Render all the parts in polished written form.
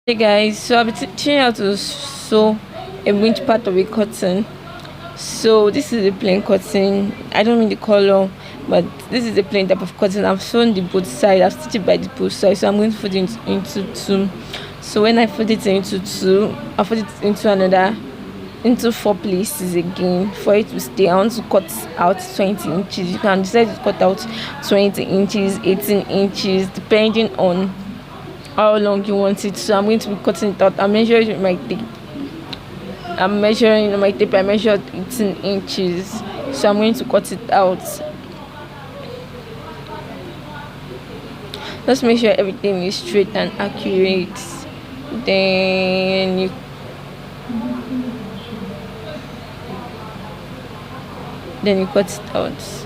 Hey guys, so I'll be teaching you how to sew a winch part of a cotton. So this is a plain cotton. I don't mean the color, but this is a plain type of cotton. I've sewn the both side. I've stitched it by the both side. So I'm going to fold it into two. So when I fold it into two, I'll fold it into another, into four places again for it to stay. I want to cut out 20 inches. You can decide to cut out 20 inches, 18 inches, depending on how long you want it. So I'm going to be cutting it out. I'm measuring with my tape. I'm measuring my tape. I measured 18 inches. So I'm going to cut it out. Just make sure everything is straight and accurate. Then you cut it out.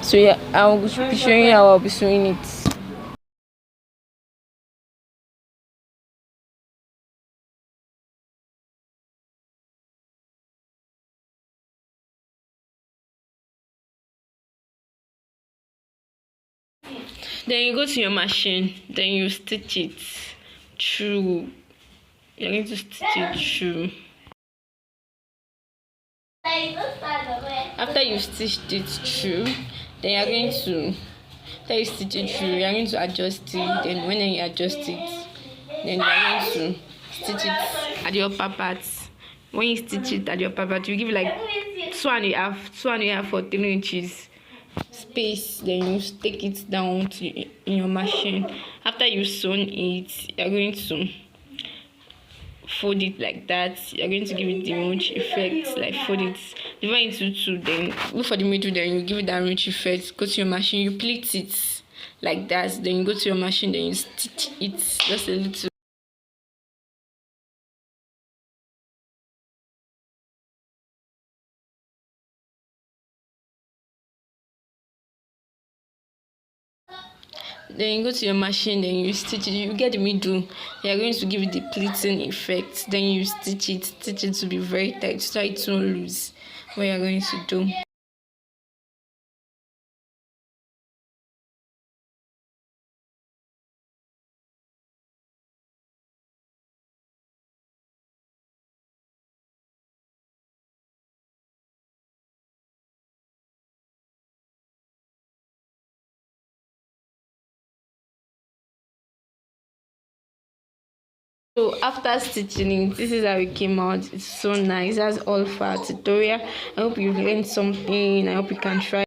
So yeah, I'll be showing you how I'll be sewing it. Then you go to your machine, then you stitch it through. You're going to stitch it through. After you've stitched it through, then you're going to after you stitch it through, you're going to adjust it. Then when you adjust it, then you're going to stitch it at the upper part. When you stitch it at the upper part, you give like 2.5 or 3 inches space. Then you take it down to in your machine. After you've sewn it, you're going to fold it like that. You're going to give it the ruched effect, like fold it, divide into two, then look for the middle, then you give it that ruched effect. Go to your machine, you pleat it like that, then you go to your machine, then you stitch it just a little. Then you go to your machine, then you stitch it. You get the middle. You're going to give it the pleating effect. Then you stitch it to be very tight, so it won't lose. What you're going to do. So after stitching it, this is how it came out. It's so nice. That's all for our tutorial. I hope you've learned something. I hope you can try.